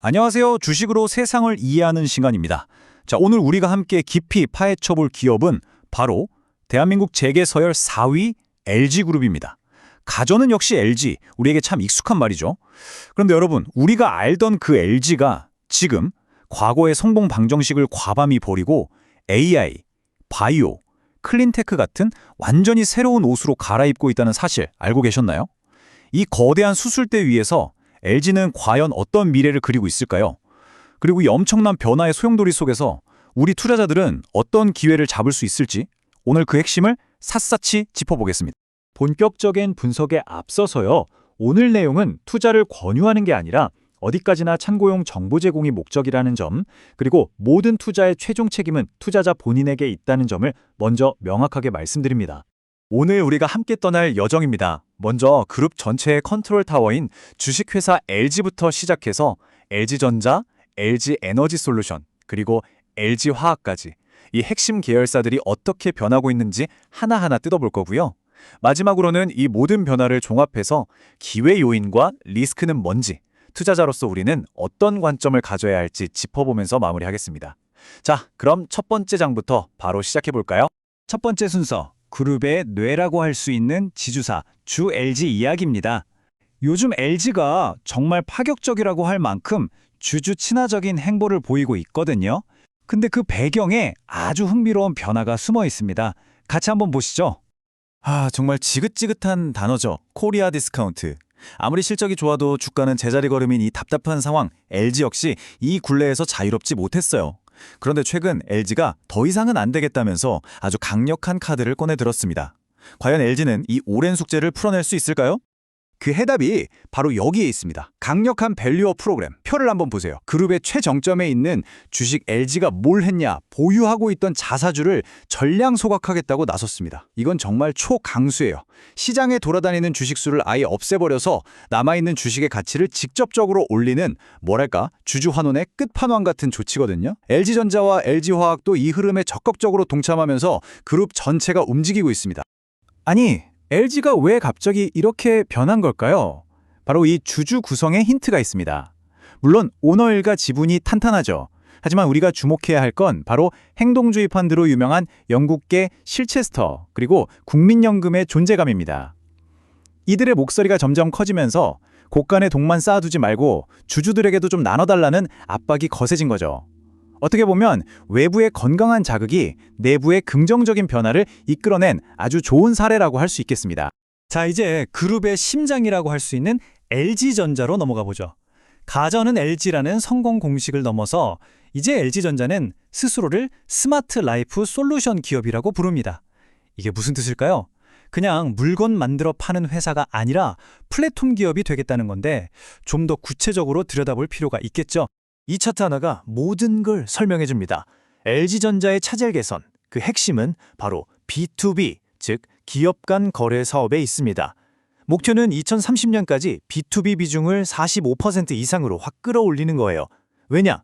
안녕하세요. 주식으로 세상을 이해하는 시간입니다. 자, 오늘 우리가 함께 깊이 파헤쳐볼 기업은 바로 대한민국 재계서열 4위 LG그룹입니다. 가전은 역시 LG, 우리에게 참 익숙한 말이죠. 그런데 여러분, 우리가 알던 그 LG가 지금 과거의 성공 방정식을 과감히 버리고 AI, 바이오, 클린테크 같은 완전히 새로운 옷으로 갈아입고 있다는 사실 알고 계셨나요? 이 거대한 수술대 위에서 LG는 과연 어떤 미래를 그리고 있을까요? 그리고 이 엄청난 변화의 소용돌이 속에서 우리 투자자들은 어떤 기회를 잡을 수 있을지 오늘 그 핵심을 샅샅이 짚어보겠습니다. 본격적인 분석에 앞서서요. 오늘 내용은 투자를 권유하는 게 아니라 어디까지나 참고용 정보 제공이 목적이라는 점, 그리고 모든 투자의 최종 책임은 투자자 본인에게 있다는 점을 먼저 명확하게 말씀드립니다. 오늘 우리가 함께 떠날 여정입니다. 먼저 그룹 전체의 컨트롤 타워인 주식회사 LG부터 시작해서 LG전자, LG에너지솔루션, 그리고 LG화학까지 이 핵심 계열사들이 어떻게 변하고 있는지 하나하나 뜯어볼 거고요. 마지막으로는 이 모든 변화를 종합해서 기회 요인과 리스크는 뭔지, 투자자로서 우리는 어떤 관점을 가져야 할지 짚어보면서 마무리하겠습니다. 자, 그럼 첫 번째 장부터 바로 시작해볼까요? 첫 번째 순서, 그룹의 뇌라고 할 수 있는 지주사 주 LG 이야기입니다. 요즘 LG가 정말 파격적이라고 할 만큼 주주 친화적인 행보를 보이고 있거든요. 근데 그 배경에 아주 흥미로운 변화가 숨어 있습니다. 같이 한번 보시죠. 정말 지긋지긋한 단어죠. 코리아 디스카운트. 아무리 실적이 좋아도 주가는 제자리 걸음인 이 답답한 상황, LG 역시 이 굴레에서 자유롭지 못했어요. 그런데 최근 LG가 더 이상은 안 되겠다면서 아주 강력한 카드를 꺼내들었습니다. 과연 LG는 이 오랜 숙제를 풀어낼 수 있을까요? 그 해답이 바로 여기에 있습니다. 강력한 밸류업 프로그램, 표를 한번 보세요. 그룹의 최정점에 있는 주식 LG가 뭘 했냐, 보유하고 있던 자사주를 전량 소각하겠다고 나섰습니다. 이건 정말 초강수예요. 시장에 돌아다니는 주식수를 아예 없애버려서 남아있는 주식의 가치를 직접적으로 올리는 뭐랄까, 주주 환원의 끝판왕 같은 조치거든요. LG전자와 LG화학도 이 흐름에 적극적으로 동참하면서 그룹 전체가 움직이고 있습니다. 아니, LG가 왜 갑자기 이렇게 변한 걸까요? 바로 이 주주 구성에 힌트가 있습니다. 물론 오너 일가 지분이 탄탄하죠. 하지만 우리가 주목해야 할 건 바로 행동주의 펀드로 유명한 영국계 실체스터 그리고 국민연금의 존재감입니다. 이들의 목소리가 점점 커지면서 곳간에 돈만 쌓아두지 말고 주주들에게도 좀 나눠달라는 압박이 거세진 거죠. 어떻게 보면 외부의 건강한 자극이 내부의 긍정적인 변화를 이끌어낸 아주 좋은 사례라고 할 수 있겠습니다. 자, 이제 그룹의 심장이라고 할 수 있는 LG전자로 넘어가 보죠. 가전은 LG라는 성공 공식을 넘어서 이제 LG전자는 스스로를 스마트 라이프 솔루션 기업이라고 부릅니다. 이게 무슨 뜻일까요? 그냥 물건 만들어 파는 회사가 아니라 플랫폼 기업이 되겠다는 건데 좀 더 구체적으로 들여다볼 필요가 있겠죠. 이 차트 하나가 모든 걸 설명해 줍니다. LG전자의 차질 개선, 그 핵심은 바로 B2B, 즉 기업 간 거래 사업에 있습니다. 목표는 2030년까지 B2B 비중을 45% 이상으로 확 끌어올리는 거예요. 왜냐?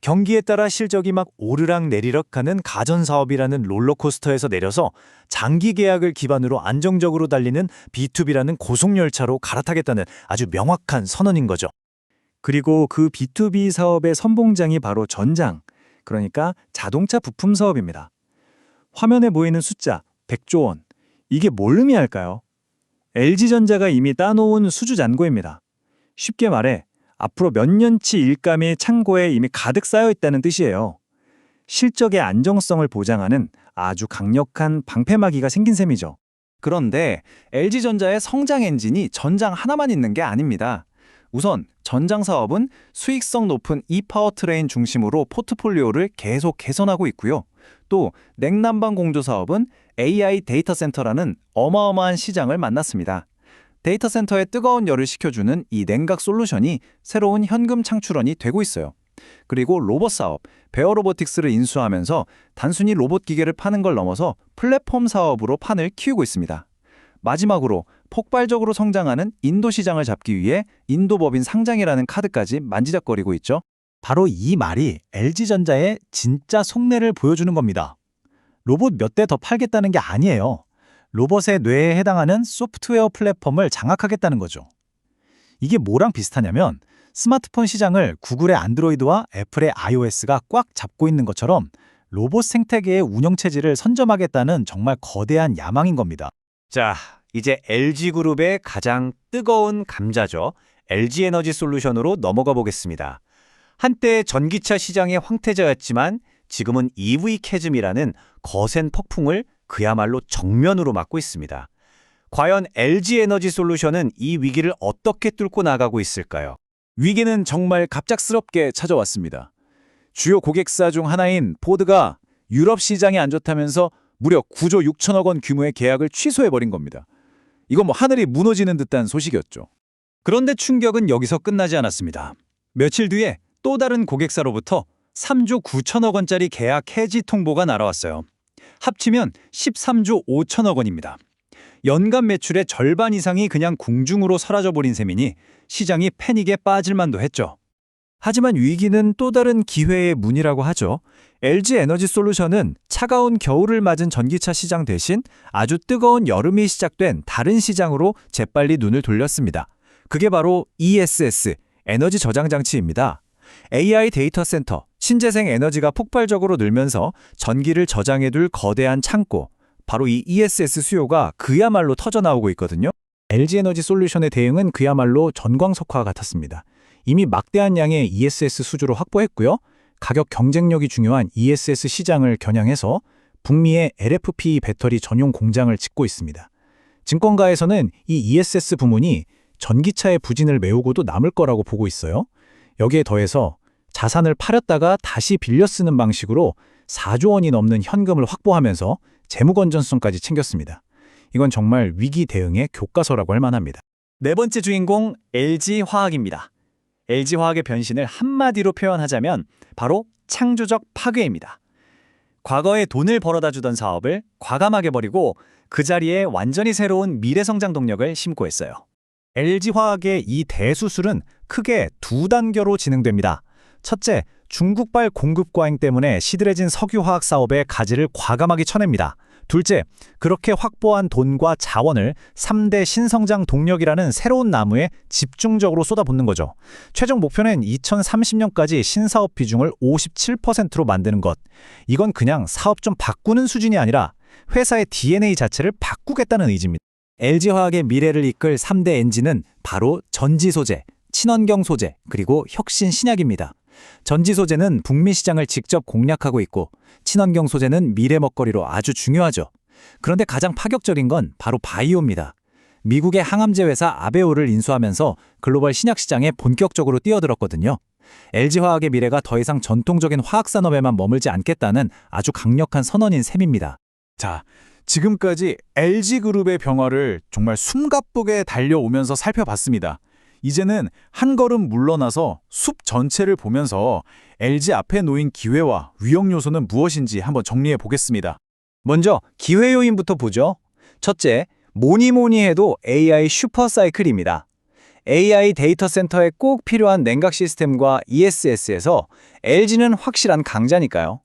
경기에 따라 실적이 막 오르락 내리락 하는 가전 사업이라는 롤러코스터에서 내려서 장기 계약을 기반으로 안정적으로 달리는 B2B라는 고속열차로 갈아타겠다는 아주 명확한 선언인 거죠. 그리고 그 B2B 사업의 선봉장이 바로 전장, 그러니까 자동차 부품 사업입니다. 화면에 보이는 숫자 100조 원, 이게 뭘 의미할까요? LG전자가 이미 따놓은 수주잔고입니다. 쉽게 말해 앞으로 몇 년치 일감이 창고에 이미 가득 쌓여 있다는 뜻이에요. 실적의 안정성을 보장하는 아주 강력한 방패막이가 생긴 셈이죠. 그런데 LG전자의 성장 엔진이 전장 하나만 있는 게 아닙니다. 우선 전장 사업은 수익성 높은 e-파워트레인 중심으로 포트폴리오를 계속 개선하고 있고요. 또 냉난방 공조 사업은 AI 데이터 센터라는 어마어마한 시장을 만났습니다. 데이터 센터에 뜨거운 열을 식혀주는 이 냉각 솔루션이 새로운 현금 창출원이 되고 있어요. 그리고 로봇 사업, 베어로보틱스를 인수하면서 단순히 로봇 기계를 파는 걸 넘어서 플랫폼 사업으로 판을 키우고 있습니다. 마지막으로 폭발적으로 성장하는 인도 시장을 잡기 위해 인도법인 상장이라는 카드까지 만지작거리고 있죠. 바로 이 말이 LG전자의 진짜 속내를 보여주는 겁니다. 로봇 몇 대 더 팔겠다는 게 아니에요. 로봇의 뇌에 해당하는 소프트웨어 플랫폼을 장악하겠다는 거죠. 이게 뭐랑 비슷하냐면 스마트폰 시장을 구글의 안드로이드와 애플의 iOS가 꽉 잡고 있는 것처럼 로봇 생태계의 운영체제를 선점하겠다는 정말 거대한 야망인 겁니다. 자, 이제 LG그룹의 가장 뜨거운 감자죠. LG에너지솔루션으로 넘어가 보겠습니다. 한때 전기차 시장의 황태자였지만 지금은 EV 캐즘이라는 거센 폭풍을 그야말로 정면으로 맞고 있습니다. 과연 LG에너지솔루션은 이 위기를 어떻게 뚫고 나가고 있을까요? 위기는 정말 갑작스럽게 찾아왔습니다. 주요 고객사 중 하나인 포드가 유럽 시장이 안 좋다면서 무려 9조 6천억 원 규모의 계약을 취소해버린 겁니다. 이건 뭐 하늘이 무너지는 듯한 소식이었죠. 그런데 충격은 여기서 끝나지 않았습니다. 며칠 뒤에 또 다른 고객사로부터 3조 9천억 원짜리 계약 해지 통보가 날아왔어요. 합치면 13조 5천억 원입니다. 연간 매출의 절반 이상이 그냥 궁중으로 사라져버린 셈이니 시장이 패닉에 빠질 만도 했죠. 하지만 위기는 또 다른 기회의 문이라고 하죠. LG에너지솔루션은 차가운 겨울을 맞은 전기차 시장 대신 아주 뜨거운 여름이 시작된 다른 시장으로 재빨리 눈을 돌렸습니다. 그게 바로 ESS, 에너지 저장 장치입니다. AI 데이터 센터, 신재생 에너지가 폭발적으로 늘면서 전기를 저장해둘 거대한 창고, 바로 이 ESS 수요가 그야말로 터져나오고 있거든요. LG에너지솔루션의 대응은 그야말로 전광석화 같았습니다. 이미 막대한 양의 ESS 수주로 확보했고요. 가격 경쟁력이 중요한 ESS 시장을 겨냥해서 북미의 LFP 배터리 전용 공장을 짓고 있습니다. 증권가에서는 이 ESS 부문이 전기차의 부진을 메우고도 남을 거라고 보고 있어요. 여기에 더해서 자산을 팔았다가 다시 빌려 쓰는 방식으로 4조 원이 넘는 현금을 확보하면서 재무 건전성까지 챙겼습니다. 이건 정말 위기 대응의 교과서라고 할 만합니다. 네 번째 주인공 LG화학입니다. LG화학의 변신을 한마디로 표현하자면 바로 창조적 파괴입니다. 과거에 돈을 벌어다 주던 사업을 과감하게 버리고 그 자리에 완전히 새로운 미래성장 동력을 심고 했어요. LG화학의 이 대수술은 크게 두 단계로 진행됩니다. 첫째, 중국발 공급 과잉 때문에 시들해진 석유화학 사업의 가지를 과감하게 쳐냅니다. 둘째, 그렇게 확보한 돈과 자원을 3대 신성장 동력이라는 새로운 나무에 집중적으로 쏟아붓는 거죠. 최종 목표는 2030년까지 신사업 비중을 57%로 만드는 것. 이건 그냥 사업 좀 바꾸는 수준이 아니라 회사의 DNA 자체를 바꾸겠다는 의지입니다. LG화학의 미래를 이끌 3대 엔진은 바로 전지 소재, 친환경 소재, 그리고 혁신 신약입니다. 전지 소재는 북미 시장을 직접 공략하고 있고 친환경 소재는 미래 먹거리로 아주 중요하죠. 그런데 가장 파격적인 건 바로 바이오입니다. 미국의 항암제 회사 아베오를 인수하면서 글로벌 신약 시장에 본격적으로 뛰어들었거든요. LG화학의 미래가 더 이상 전통적인 화학산업에만 머물지 않겠다는 아주 강력한 선언인 셈입니다. 자, 지금까지 LG그룹의 변화를 정말 숨가쁘게 달려오면서 살펴봤습니다. 이제는 한 걸음 물러나서 숲 전체를 보면서 LG 앞에 놓인 기회와 위험 요소는 무엇인지 한번 정리해 보겠습니다. 먼저 기회 요인부터 보죠. 첫째, 뭐니 해도 AI 슈퍼사이클입니다. AI 데이터 센터에 꼭 필요한 냉각 시스템과 ESS에서 LG는 확실한 강자니까요.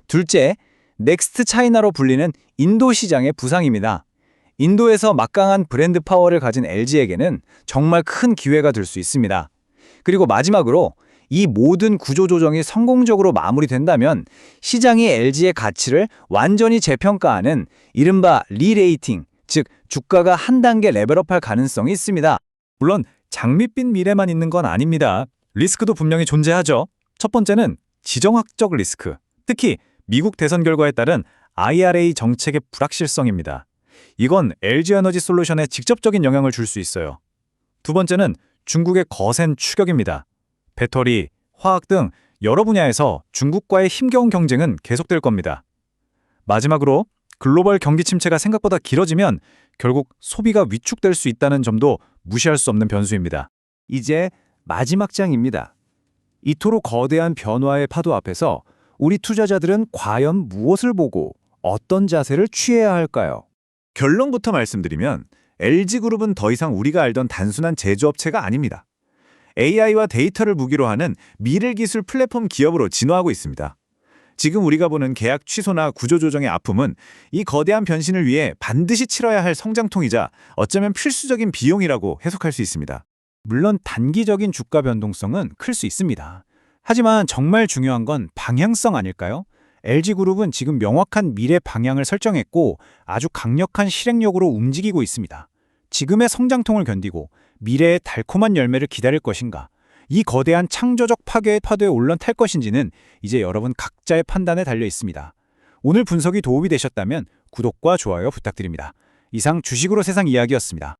둘째, 넥스트 차이나로 불리는 인도 시장의 부상입니다. 인도에서 막강한 브랜드 파워를 가진 LG에게는 정말 큰 기회가 될 수 있습니다. 그리고 마지막으로 이 모든 구조조정이 성공적으로 마무리된다면 시장이 LG의 가치를 완전히 재평가하는 이른바 리레이팅, 즉 주가가 한 단계 레벨업할 가능성이 있습니다. 물론 장밋빛 미래만 있는 건 아닙니다. 리스크도 분명히 존재하죠. 첫 번째는 지정학적 리스크, 특히 미국 대선 결과에 따른 IRA 정책의 불확실성입니다. 이건 LG에너지솔루션에 직접적인 영향을 줄 수 있어요. 두 번째는 중국의 거센 추격입니다. 배터리, 화학 등 여러 분야에서 중국과의 힘겨운 경쟁은 계속될 겁니다. 마지막으로 글로벌 경기 침체가 생각보다 길어지면 결국 소비가 위축될 수 있다는 점도 무시할 수 없는 변수입니다. 이제 마지막 장입니다. 이토록 거대한 변화의 파도 앞에서 우리 투자자들은 과연 무엇을 보고 어떤 자세를 취해야 할까요? 결론부터 말씀드리면 LG그룹은 더 이상 우리가 알던 단순한 제조업체가 아닙니다. AI와 데이터를 무기로 하는 미래기술 플랫폼 기업으로 진화하고 있습니다. 지금 우리가 보는 계약 취소나 구조조정의 아픔은 이 거대한 변신을 위해 반드시 치러야 할 성장통이자 어쩌면 필수적인 비용이라고 해석할 수 있습니다. 물론 단기적인 주가 변동성은 클 수 있습니다. 하지만 정말 중요한 건 방향성 아닐까요? LG그룹은 지금 명확한 미래 방향을 설정했고 아주 강력한 실행력으로 움직이고 있습니다. 지금의 성장통을 견디고 미래의 달콤한 열매를 기다릴 것인가? 이 거대한 창조적 파괴의 파도에 올라탈 것인지는 이제 여러분 각자의 판단에 달려 있습니다. 오늘 분석이 도움이 되셨다면 구독과 좋아요 부탁드립니다. 이상 주식으로 세상 이야기였습니다.